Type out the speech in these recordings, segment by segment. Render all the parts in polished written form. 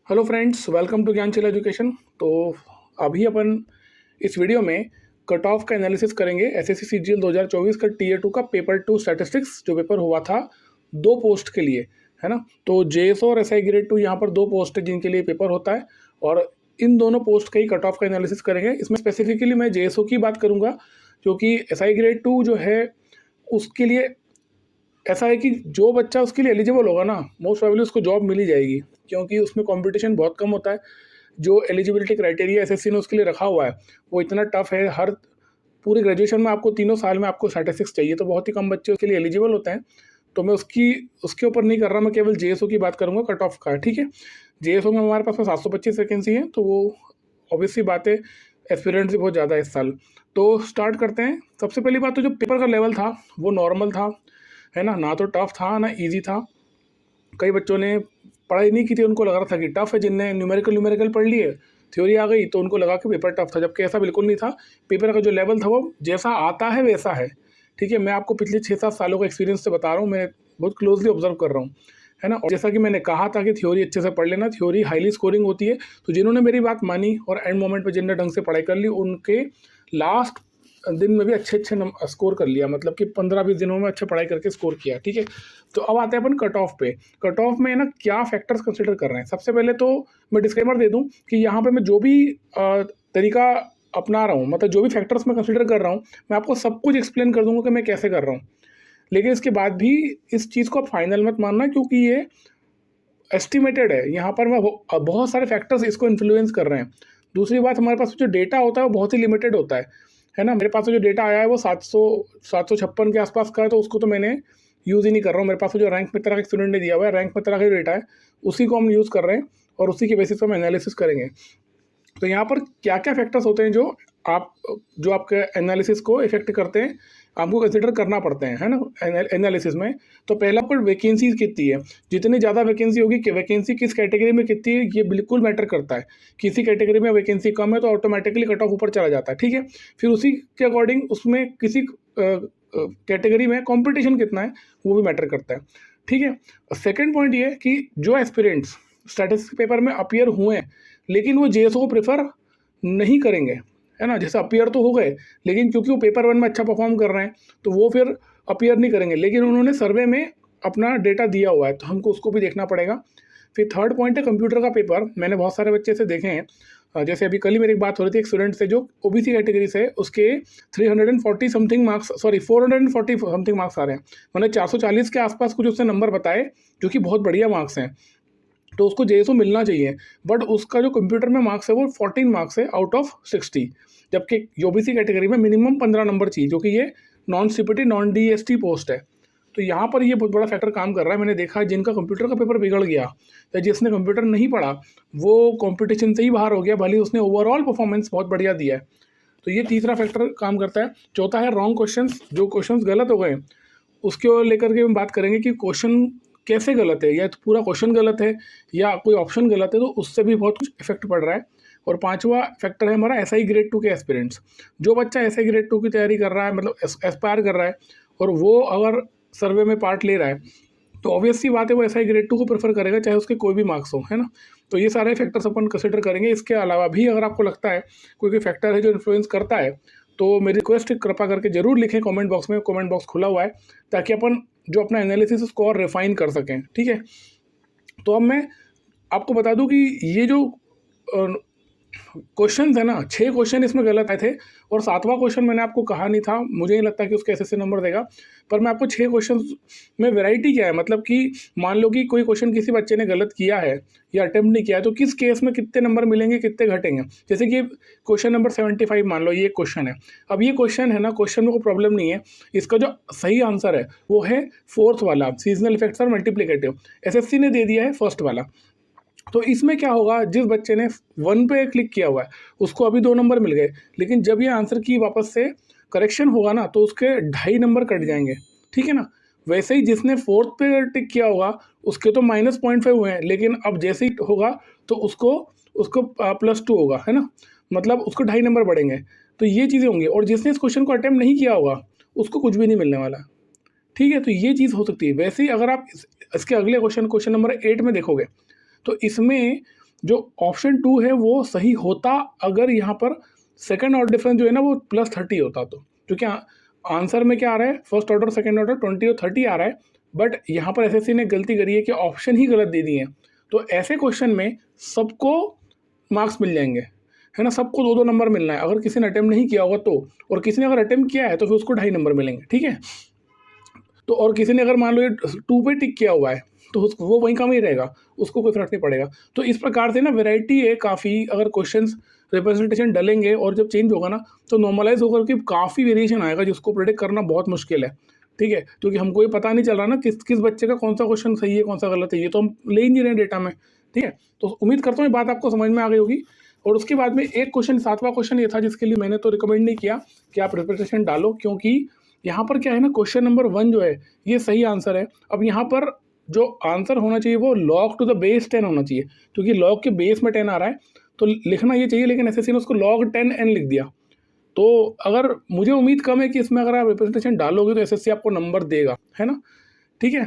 Hello friends, welcome to Gyansheel education. तो अभी अपन इस वीडियो में कट ऑफ का एनालिसिस करेंगे एसएससी सीजीएल 2024 का टीयर 2 का पेपर 2 स्टैटिस्टिक्स जो पेपर हुआ था दो पोस्ट के लिए, है ना। तो जेएसओ और एसआई ग्रेड 2 यहाँ पर दो पोस्ट है जिनके लिए पेपर होता है और इन दोनों पोस्ट का ही कट ऑफ का एनालिसिस करेंगे। इसमें स्पेसिफिकली मैं जेएसओ की बात करूँगा क्योंकि एसआई ग्रेड 2 जो है उसके लिए ऐसा है कि जो बच्चा उसके लिए एलिजिबल होगा ना, मोस्ट प्रोबेबली उसको जॉब मिल ही जाएगी क्योंकि उसमें कंपटीशन बहुत कम होता है। जो एलिजिबिलिटी क्राइटेरिया एसएससी ने उसके लिए रखा हुआ है वो इतना टफ है। हर पूरी ग्रेजुएशन में आपको तीनों साल में आपको स्टैटिस्टिक्स चाहिए, तो बहुत ही कम बच्चे उसके लिए एलिजिबल होते हैं। तो मैं उसके ऊपर नहीं कर रहा, मैं केवल जेएसओ की बात करूँगा कट ऑफ का। ठीक है, जेएसओ में हमारे पास में 725 वैकेंसी है, तो वो ऑब्वियसली बात है, एस्पिरेंट्स भी बहुत ज़्यादा है इस साल। तो स्टार्ट करते हैं। सबसे पहली बात तो जो पेपर का लेवल था वो नॉर्मल था, है ना तो टफ था ना इजी था। कई बच्चों ने पढ़ाई नहीं की थी, उनको लग रहा था कि टफ है। जिनने न्यूमेरिकल पढ़ लिए, थ्योरी आ गई तो उनको लगा कि पेपर टफ था, जबकि ऐसा बिल्कुल नहीं था। पेपर का जो लेवल था वो जैसा आता है वैसा है। ठीक है, मैं आपको पिछले 6-7 सालों का एक्सपीरियंस से बता रहा हूँ, मैं बहुत क्लोजली ऑब्जर्व कर रहा हूँ, है ना। और जैसा कि मैंने कहा था कि थ्योरी अच्छे से पढ़ लेना, थ्योरी हाईली स्कोरिंग होती है। तो जिन्होंने मेरी बात मानी और एंड मोमेंट पे जिन्होंने ढंग से पढ़ाई कर ली, उनके लास्ट दिन में भी अच्छे स्कोर कर लिया, मतलब कि 15-20 दिनों में अच्छे पढ़ाई करके स्कोर किया। ठीक है, तो अब आते हैं अपन कट ऑफ पे। कट ऑफ में ना क्या फैक्टर्स कंसिडर कर रहे हैं। सबसे पहले तो मैं डिस्क्लेमर दे दूं कि यहाँ पे मैं जो भी तरीका अपना रहा हूँ, मतलब जो भी फैक्टर्स मैं कंसिडर कर रहा हूँ, मैं आपको सब कुछ एक्सप्लेन कर दूंगा कि मैं कैसे कर रहा हूँ। लेकिन इसके बाद भी इस चीज़ को आप फाइनल मत मानना क्योंकि ये एस्टिमेटेड है। यहाँ पर मैं बहुत सारे फैक्टर्स इसको इन्फ्लुएंस कर रहे हैं। दूसरी बात, हमारे पास जो डेटा होता है वो बहुत ही लिमिटेड होता है ना। मेरे पास जो डेटा आया है वो 756 के आसपास का है, तो उसको तो मैंने यूज़ ही नहीं कर रहा हूँ। मेरे पास जो रैंक मित्रा का स्टूडेंट ने दिया हुआ है, रैंक मित्रा का डेटा है, उसी को हम यूज़ कर रहे हैं और उसी के बेसिस पर हम एनालिसिस करेंगे। तो यहाँ पर क्या क्या फैक्टर्स होते हैं जो आपके एनालिसिस को इफेक्ट करते हैं, आपको कंसिडर करना पड़ते हैं, है ना, एनालिसिस में। तो पहला आपको वैकेंसी कितनी है। जितनी ज़्यादा वैकेंसी होगी कि वैकेंसी किस कैटेगरी में कितनी है ये बिल्कुल मैटर करता है। किसी कैटेगरी में वैकेंसी कम है तो ऑटोमेटिकली कट ऑफ ऊपर चला जाता है। ठीक है, फिर उसी के अकॉर्डिंग उसमें किसी कैटेगरी में कंपटीशन कितना है वो भी मैटर करता है। ठीक है, सेकेंड पॉइंट ये कि जो एस्पिरेंट्स स्टैटिस्टिक्स पेपर में अपीयर हुए हैं लेकिन वो जेएसओ को प्रेफर नहीं करेंगे, है ना। जैसे अपीयर तो हो गए लेकिन क्योंकि वो पेपर 1 में अच्छा परफॉर्म कर रहे हैं तो वो फिर अपीयर नहीं करेंगे, लेकिन उन्होंने सर्वे में अपना डेटा दिया हुआ है, तो हमको उसको भी देखना पड़ेगा। फिर थर्ड पॉइंट है कंप्यूटर का पेपर। मैंने बहुत सारे बच्चे से देखे हैं, जैसे अभी कल ही मेरी एक बात हो रही थी एक स्टूडेंट से जो ओबीसी कैटेगरी से, उसके 340 something marks, sorry 440 something marks आ रहे हैं। मैंने 440 के आसपास कुछ उसने नंबर बताए जो कि बहुत बढ़िया मार्क्स हैं, तो उसको जेएसओ मिलना चाहिए। बट उसका जो कंप्यूटर में मार्क्स है वो 14 मार्क्स है आउट ऑफ 60, जबकि ओबीसी कैटेगरी में मिनिमम 15 नंबर चाहिए, जो कि ये non CPT non DST post है। तो यहाँ पर ये बहुत बड़ा फैक्टर काम कर रहा है। मैंने देखा है जिनका कंप्यूटर का पेपर बिगड़ गया या जिसने कंप्यूटर नहीं पढ़ा वो कंपटीशन से ही बाहर हो गया, भले उसने ओवरऑल परफॉर्मेंस बहुत बढ़िया दिया है। तो ये तीसरा फैक्टर काम करता है। चौथा है रॉन्ग क्वेश्चंस। जो क्वेश्चंस गलत हो गए उसके लेकर के हम बात करेंगे कि क्वेश्चन कैसे गलत है, या तो पूरा क्वेश्चन गलत है या कोई ऑप्शन गलत है, तो उससे भी बहुत कुछ इफेक्ट पड़ रहा है। और पांचवा फैक्टर है हमारा एसआई ग्रेड 2 के एस्पिरेंट्स। जो बच्चा एसआई ग्रेड 2 की तैयारी कर रहा है, मतलब एस्पायर कर रहा है, और वो अगर सर्वे में पार्ट ले रहा है तो ऑब्वियस सी बात है वो एसआई ग्रेड 2 को प्रेफर करेगा, चाहे उसके कोई भी मार्क्स हो, है ना। तो ये सारे फैक्टर्स अपन कंसिडर करेंगे। इसके अलावा भी अगर आपको लगता है कोई फैक्टर है जो इन्फ्लुएंस करता है तो मेरी रिक्वेस्ट कृपा करके जरूर लिखें कमेंट बॉक्स में। कमेंट बॉक्स खुला हुआ है ताकि अपन जो अपना एनालिसिस उसको और रिफाइन कर सकें। ठीक है, तो अब मैं आपको बता दूं कि ये जो क्वेश्चन है ना, 6 क्वेश्चन इसमें गलत आए थे और 7वां क्वेश्चन मैंने आपको कहा नहीं था, मुझे नहीं लगता कि उसके एसएससी नंबर देगा। पर मैं आपको 6 क्वेश्चन में वैरायटी क्या है, मतलब कि मान लो कि कोई क्वेश्चन किसी बच्चे ने गलत किया है या अटेम्प्ट नहीं किया है तो किस केस में कितने नंबर मिलेंगे, कितने घटेंगे। जैसे कि क्वेश्चन नंबर 75 मान लो ये क्वेश्चन है। अब ये क्वेश्चन है ना, क्वेश्चन में कोई प्रॉब्लम नहीं है, इसका जो सही आंसर है वो है 4th वाला, सीजनल इफेक्ट्स और मल्टीप्लिकेटिव। एसएससी ने दे दिया है 1st वाला। तो इसमें क्या होगा, जिस बच्चे ने 1 पे क्लिक किया हुआ है उसको अभी 2 नंबर मिल गए, लेकिन जब ये आंसर की वापस से करेक्शन होगा ना तो उसके 2.5 नंबर कट जाएंगे। ठीक है ना। वैसे ही जिसने 4th पे टिक किया होगा उसके तो -0.5 हुए हैं, लेकिन अब जैसे ही होगा तो उसको उसको +2 होगा, है ना, मतलब उसको 2.5 नंबर बढ़ेंगे। तो ये चीज़ें होंगी। और जिसने इस क्वेश्चन को अटेम्प्ट नहीं किया होगा उसको कुछ भी नहीं मिलने वाला। ठीक है, तो ये चीज़ हो सकती है। वैसे ही अगर आप इसके अगले क्वेश्चन नंबर 8 में देखोगे तो इसमें जो ऑप्शन 2 है वो सही होता अगर यहाँ पर सेकंड ऑर्डर डिफरेंस जो है ना वो +30 होता तो, क्योंकि आंसर में क्या आ रहा है, फर्स्ट ऑर्डर सेकंड ऑर्डर 20 और 30 आ रहा है, बट यहाँ पर एसएससी ने गलती करी है कि ऑप्शन ही गलत दे दिए हैं। तो ऐसे क्वेश्चन में सबको मार्क्स मिल जाएंगे, है ना, सबको 2-2 नंबर मिलना है। अगर किसी ने अटेम्प्ट नहीं किया होगा तो, और किसी ने अगर अटेम्प्ट किया है तो फिर उसको 2.5 नंबर मिलेंगे, ठीक है। तो और किसी ने अगर मान लो ये 2 पे टिक किया हुआ है तो उसको वो वहीं कम ही रहेगा, उसको कोई फर्क नहीं पड़ेगा। तो इस प्रकार से ना वैरायटी है काफ़ी, अगर क्वेश्चंस रिप्रेजेंटेशन डलेंगे और जब चेंज होगा ना तो नॉर्मलाइज होकर के काफ़ी वेरिएशन आएगा, जिसको प्रेडिक्ट करना बहुत मुश्किल है, ठीक है, क्योंकि हमको ये पता नहीं चल रहा ना किस किस बच्चे का कौन सा क्वेश्चन सही है कौन सा गलत है, ये तो हम ले ही नहीं रहे डेटा में, ठीक है। तो उम्मीद करता हूँ ये बात आपको समझ में आ गई होगी। और उसके बाद में एक क्वेश्चन, 7वां क्वेश्चन ये था जिसके लिए मैंने तो रिकमेंड नहीं किया कि आप रिप्रेजेंटेशन डालो, क्योंकि यहाँ पर क्या है ना, क्वेश्चन नंबर 1 जो है ये सही आंसर है। अब यहाँ पर जो आंसर होना चाहिए वो लॉग टू द बेस 10 होना चाहिए, क्योंकि लॉग के बेस में 10 आ रहा है तो लिखना ये चाहिए, लेकिन एसएससी ने उसको log 10 n लिख दिया। तो अगर मुझे उम्मीद कम है कि इसमें अगर आप रिप्रेजेंटेशन डालोगे तो एसएससी आपको नंबर देगा, है ना, ठीक है।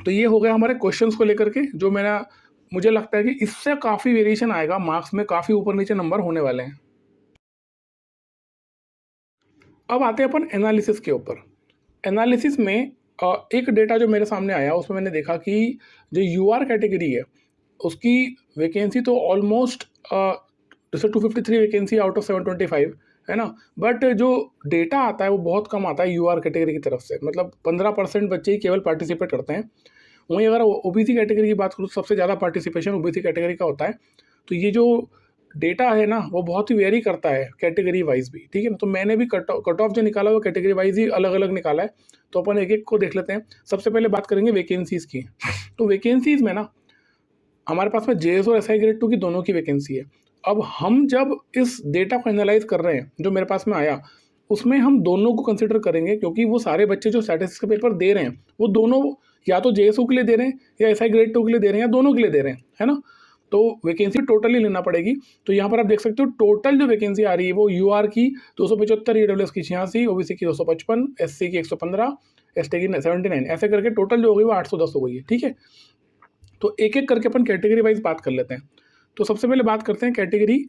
तो ये हो गया हमारे क्वेश्चंस को लेकर के, जो मुझे लगता है कि इससे काफ़ी वेरिएशन आएगा, मार्क्स में काफ़ी ऊपर नीचे नंबर होने वाले हैं। अब आते हैं अपन एनालिसिस के ऊपर। एनालिसिस में एक डेटा जो मेरे सामने आया उसमें मैंने देखा कि जो यूआर कैटेगरी है उसकी वैकेंसी तो ऑलमोस्ट जैसे 253 वैकेंसी आउट ऑफ 725, है ना, बट जो डेटा आता है वो बहुत कम आता है यूआर कैटेगरी की तरफ से, मतलब 15% बच्चे ही केवल पार्टिसिपेट करते हैं। वहीं अगर ओबीसी कैटेगरी की बात करूँ तो सबसे ज़्यादा पार्टिसिपेशन ओबीसी कैटेगरी का होता है। तो ये जो डेटा है ना वो बहुत ही वेरी करता है कैटेगरी वाइज भी, ठीक है ना। तो मैंने भी कट ऑफ जो निकाला वो कैटेगरी वाइज ही अलग अलग निकाला है। तो अपन एक एक को देख लेते हैं। सबसे पहले बात करेंगे वैकेंसीज़ की। तो वैकेंसीज़ में ना हमारे पास में जेएस और एसआई ग्रेड 2 की दोनों की वैकेंसी है। अब हम जब इस डेटा को एनालाइज कर रहे हैं जो मेरे पास में आया, उसमें हम दोनों को कंसिडर करेंगे, क्योंकि वो सारे बच्चे जो स्टैटिस्टिक्स का पेपर दे रहे हैं वो दोनों या तो जेएसओ के लिए दे रहे हैं या एसआई ग्रेड 2 के लिए दे रहे हैं या दोनों के लिए दे रहे हैं, है ना। तो वैकेंसी टोटली लेना पड़ेगी। तो यहाँ पर आप देख सकते हो टोटल जो वैकेंसी आ रही है वो यूआर की 275, ईडब्ल्यूएस की 86, ओबीसी की 255, एससी की 115, एसटी की 79, ऐसे करके टोटल जो हो गई वो 810 हो गई है, ठीक है। तो एक एक करके अपन कैटेगरी वाइज बात कर लेते हैं। तो सबसे पहले बात करते हैं कैटेगरी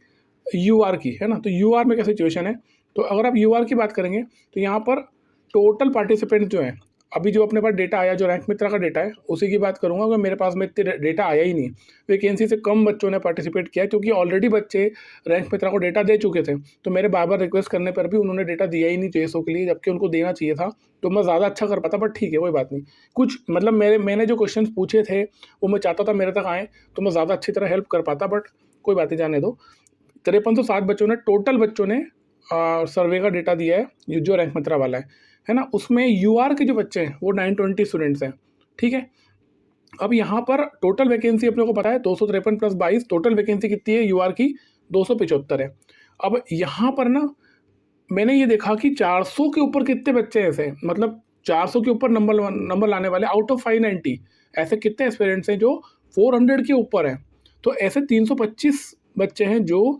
यूआर की, है ना। तो यूआर में क्या सिचुएशन है, तो अगर आप यूआर की बात करेंगे तो यहाँ पर टोटल पार्टिसिपेंट जो हैं, अभी जो अपने पास डेटा आया जो रैंक मित्रा का डेटा है उसी की बात करूंगा, क्योंकि मेरे पास में इतने डेटा आया ही नहीं। वैकेंसी से कम बच्चों ने पार्टिसिपेट किया क्योंकि ऑलरेडी बच्चे रैंक मित्रा को डेटा दे चुके थे। तो मेरे बार बार रिक्वेस्ट करने पर भी उन्होंने डेटा दिया ही नहीं जेएसओ के लिए, जबकि उनको देना चाहिए था। तो मैं ज़्यादा अच्छा कर पाता, बट ठीक है कोई बात नहीं। कुछ मतलब मैंने जो क्वेश्चन पूछे थे वो मैं चाहता था मेरे तक आए तो मैं ज़्यादा अच्छी तरह हेल्प कर पाता, बट कोई बात नहीं, जाने दो। 5307 बच्चों ने, टोटल बच्चों ने सर्वे का डेटा दिया है जो रैंक मित्रा वाला है ना। उसमें यूआर के जो बच्चे हैं वो 920 स्टूडेंट्स हैं, ठीक है। अब यहाँ पर टोटल वैकेंसी अपने को पता है 253 + 22, टोटल वैकेंसी कितनी है यूआर की 275 है। अब यहाँ पर ना मैंने ये देखा कि 400 के ऊपर कितने बच्चे ऐसे, मतलब 400 के ऊपर नंबर लाने वाले आउट ऑफ 590 ऐसे कितने एस्पिरेंट्स हैं जो 400 के ऊपर हैं। तो ऐसे 325 बच्चे हैं जो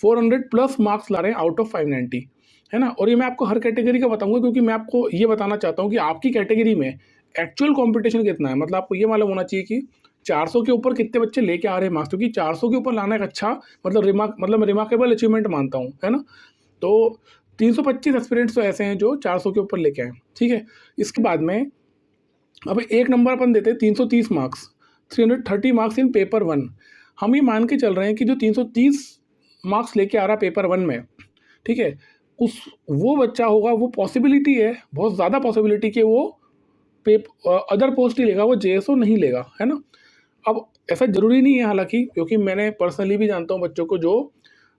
400+ मार्क्स ला रहे हैं आउट ऑफ 590, है ना। और ये मैं आपको हर कैटेगरी का बताऊंगा, क्योंकि मैं आपको ये बताना चाहता हूँ कि आपकी कैटेगरी में एक्चुअल कंपटीशन कितना है। मतलब आपको ये मालूम होना चाहिए कि 400 के ऊपर कितने बच्चे लेके आ रहे हैं मार्क्स, क्योंकि 400 के ऊपर लाना एक अच्छा मतलब रिमार्केबल अचीवमेंट मानता हूँ, है ना। तो 325 एस्पिरेंट्स तो ऐसे हैं जो 400 के ऊपर लेके आए, ठीक है। इसके बाद में अब एक नंबर अपन देते हैं 330 मार्क्स, 330 मार्क्स इन पेपर 1। हम ये मान के चल रहे हैं कि जो 330 मार्क्स लेके आ रहा पेपर 1 में, ठीक है, वो बच्चा होगा, वो पॉसिबिलिटी है, बहुत ज़्यादा पॉसिबिलिटी कि वो अदर पोस्ट ही लेगा, वो जेएसओ नहीं लेगा, है ना। अब ऐसा ज़रूरी नहीं है हालांकि, क्योंकि मैंने पर्सनली भी जानता हूँ बच्चों को जो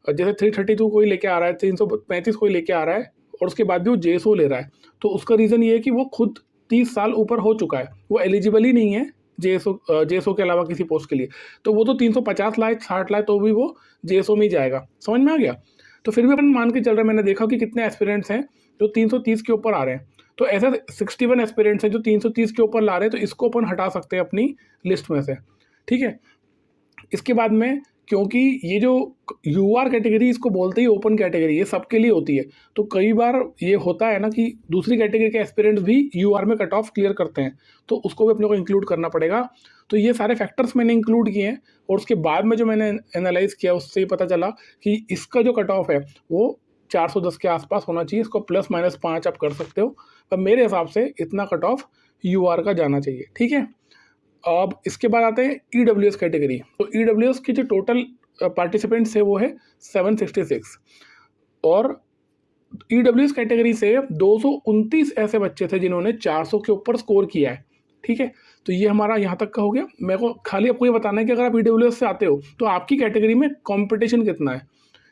जैसे 332 कोई लेके आ रहा है, 335 कोई लेके आ रहा है और उसके बाद भी वो जेएसओ ले रहा है। तो उसका रीज़न ये है कि वो खुद 30 साल ऊपर हो चुका है, वो एलिजिबल ही नहीं है जेएसओ के अलावा किसी पोस्ट के लिए। तो वो तो 350 लाए 60 लाए तो भी वो जेएसओ में ही जाएगा, समझ में आ गया। तो फिर भी अपन मान के चल रहे हैं, मैंने देखा कि कितने एस्पिरेंट्स हैं जो 330 के ऊपर आ रहे हैं। तो ऐसे 61 एस्पिरेंट्स हैं जो 330 के ऊपर ला रहे हैं, तो इसको अपन हटा सकते हैं अपनी लिस्ट में से, ठीक है। इसके बाद में क्योंकि ये जो यूआर कैटेगरी इसको बोलते ही ओपन कैटेगरी, ये सबके लिए होती है। तो कई बार ये होता है ना कि दूसरी कैटेगरी के एस्पिरेंट्स भी यूआर में कट ऑफ क्लियर करते हैं, तो उसको भी अपने को इंक्लूड करना पड़ेगा। तो ये सारे फैक्टर्स मैंने इंक्लूड किए हैं और उसके बाद में जो मैंने एनालाइज किया उससे ये पता चला कि इसका जो कट ऑफ है वो 410 के आसपास होना चाहिए। इसको ±5 आप कर सकते हो, पर मेरे हिसाब से इतना कट ऑफ यूआर का जाना चाहिए। ठीक है, अब इसके बाद आते हैं ईडब्ल्यूएस कैटेगरी। तो ईडब्ल्यूएस की जो टोटल पार्टिसिपेंट्स है वो है 766 और ईडब्ल्यूएस कैटेगरी से 229 ऐसे बच्चे थे जिन्होंने 400 के ऊपर स्कोर किया है। ठीक है, तो ये हमारा यहाँ तक का हो गया। मेरे को खाली आपको ये बताना है कि अगर आप ईडब्ल्यूएस से आते हो तो आपकी कैटेगरी में कंपटीशन कितना है।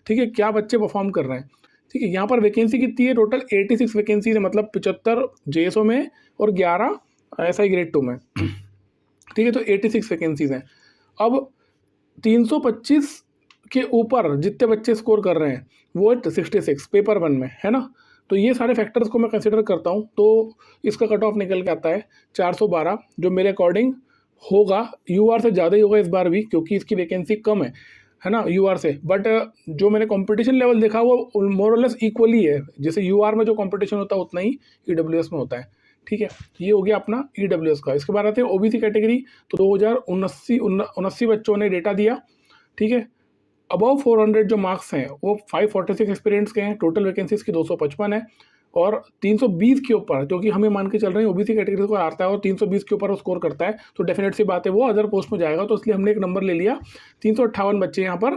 ठीक है, क्या बच्चे परफॉर्म कर रहे हैं। ठीक है, यहाँ पर वैकेंसी कितनी है, टोटल 86 वैकेंसी है, मतलब 75 जेएसओ में और 11 एसआई ग्रेड 2 में। ठीक है, तो 86 वैकेंसीज हैं। अब 325 के ऊपर जितने बच्चे स्कोर कर रहे हैं वो 66 पेपर 1 में है ना। तो ये सारे फैक्टर्स को मैं कंसिडर करता हूँ तो इसका कट ऑफ निकल के आता है 412, जो मेरे अकॉर्डिंग होगा। यूआर से ज़्यादा ही होगा इस बार भी, क्योंकि इसकी वैकेंसी कम है ना यूआर से। बट जो मैंने कंपटीशन लेवल देखा वो मोर और लेस इक्वली है, जैसे यूआर में जो कंपटीशन होता है उतना ही ईडब्ल्यूएस में होता है। ठीक है, ये हो गया अपना ईडब्ल्यूएस का। इसके बाद आते हैं ओबीसी कैटेगरी। तो 2079 बच्चों ने डेटा दिया। ठीक है, अबव 400 जो मार्क्स हैं वो 546 एक्सपीरियंस के हैं। टोटल वैकेंसीज की 255 है और 320 के ऊपर, क्योंकि हमें मान के चल रहे हैं ओबीसी कैटेगरी को आता है और 320 के ऊपर वो स्कोर करता है तो डेफिनेट सी बात है वो अदर पोस्ट में जाएगा। तो इसलिए हमने एक नंबर ले लिया, 358 बच्चे यहाँ पर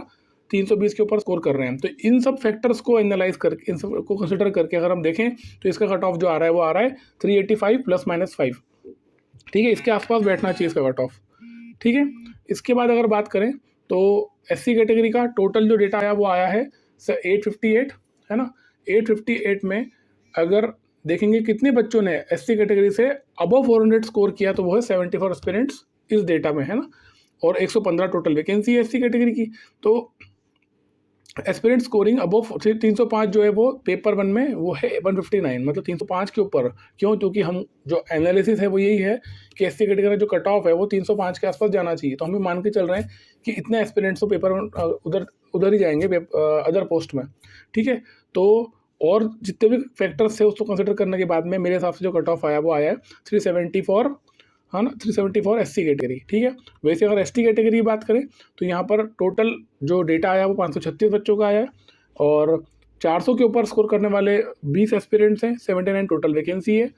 320 के ऊपर स्कोर कर रहे हैं। तो इन सब फैक्टर्स को एनालाइज करके, इन सब को कंसिडर करके अगर हम देखें तो इसका कट ऑफ जो आ रहा है वो आ रहा है 385 ±5। ठीक है, इसके आसपास बैठना चाहिए इसका कट ऑफ। ठीक है, इसके बाद अगर बात करें तो एससी कैटेगरी का टोटल जो डेटा आया वो आया है 858 है ना। 858 में अगर देखेंगे कितने बच्चों ने एससी कैटेगरी से अबव 400 स्कोर किया तो वो है 74 एस्पिरेंट्स इस डेटा में है ना। और 115 टोटल वैकेंसी है एससी कैटेगरी की। तो एस्पिरेंट स्कोरिंग अबव 305 जो है वो पेपर 1 में वो है 159, मतलब 305 के ऊपर। क्यों, क्योंकि हम जो एनालिसिस है वो यही है कि एससी कैटेगरी का जो कट ऑफ है वो 305 के आसपास जाना चाहिए। तो हम मान के चल रहे हैं कि इतने एस्पिरेंट्स तो पेपर उधर ही जाएंगे अदर पोस्ट में। ठीक है, तो और जितने भी फैक्टर्स थे उसको कंसिडर करने के बाद में मेरे हिसाब से जो कट ऑफ आया वो आया है 374 हाँ ना, 374 एससी कैटेगरी। ठीक है, वैसे अगर एसटी कैटेगरी की बात करें तो यहाँ पर टोटल जो डेटा आया वो 536 बच्चों का आया है और 400 के ऊपर स्कोर करने वाले 20 एस्पिरेंट्स हैं, 79 टोटल वैकेंसी है।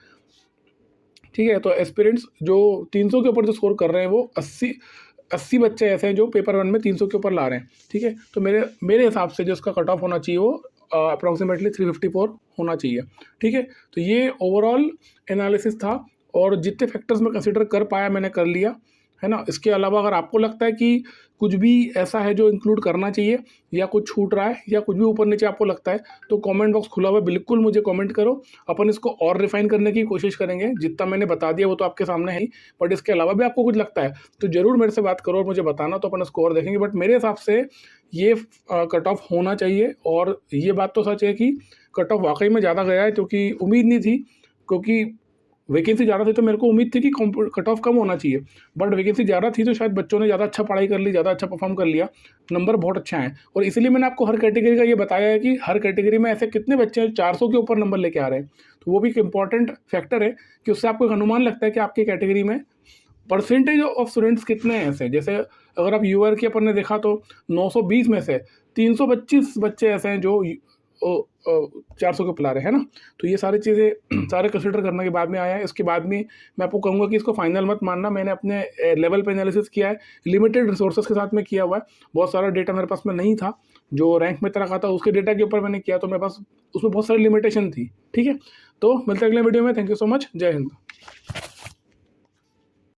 ठीक है, तो एस्पिरेंट्स जो 300 के ऊपर जो स्कोर कर रहे हैं वो 80 बच्चे ऐसे हैं जो पेपर 1 में 300 के ऊपर ला रहे हैं। ठीक है, तो मेरे हिसाब से जो इसका कट ऑफ होना चाहिए वो अप्रॉक्सीमेटली 354 होना चाहिए। ठीक है, तो ये ओवरऑल एनालिसिस था और जितने फैक्टर्स मैं कंसिडर कर पाया मैंने कर लिया है ना। इसके अलावा अगर आपको लगता है कि कुछ भी ऐसा है जो इंक्लूड करना चाहिए या कुछ छूट रहा है या कुछ भी ऊपर नीचे आपको लगता है तो कमेंट बॉक्स खुला हुआ है, बिल्कुल मुझे कमेंट करो। अपन इसको और रिफाइन करने की कोशिश करेंगे। जितना मैंने बता दिया वो तो आपके सामने है ही, बट इसके अलावा भी आपको कुछ लगता है तो ज़रूर मेरे से बात करो और मुझे बताना, तो अपन इसको और देखेंगे। बट मेरे हिसाब से ये कट ऑफ होना चाहिए और ये बात तो सच है कि कट ऑफ वाकई में ज़्यादा गया है, क्योंकि उम्मीद नहीं थी, क्योंकि वैकेंसी ज़्यादा थी तो मेरे को उम्मीद थी कि कट ऑफ कम होना चाहिए। बट वैकेंसी ज़्यादा थी तो शायद बच्चों ने ज़्यादा अच्छा पढ़ाई कर ली, ज़्यादा अच्छा परफॉर्म कर लिया, नंबर बहुत अच्छा है। और इसीलिए मैंने आपको हर कैटेगरी का ये बताया है कि हर कैटेगरी में ऐसे कितने बच्चे हैं 400 के ऊपर नंबर लेके आ रहे हैं। तो वो भी एक इंपॉर्टेंट फैक्टर है कि उससे आपको एक अनुमान लगता है कि आपकी कैटेगरी में परसेंटेज ऑफ स्टूडेंट्स कितने हैं ऐसे। जैसे अगर आप यूआर की अपन ने देखा तो 920 में से 325 बच्चे ऐसे हैं जो 400 के ऊपर आ रहे हैं ना। तो ये सारी चीज़ें सारे कंसिडर करने के बाद में आया है। इसके बाद में मैं आपको कहूँगा कि इसको फाइनल मत मानना। मैंने अपने लेवल पे एनालिसिस किया है, लिमिटेड रिसोर्सेज के साथ में किया हुआ है। बहुत सारा डेटा मेरे पास में नहीं था जो रैंक में तरह का था, उसके डेटा के ऊपर मैंने किया, तो मेरे पास उसमें बहुत सारी लिमिटेशन थी। ठीक है, तो मिलते हैं अगले वीडियो में। थैंक यू सो मच, जय हिंद।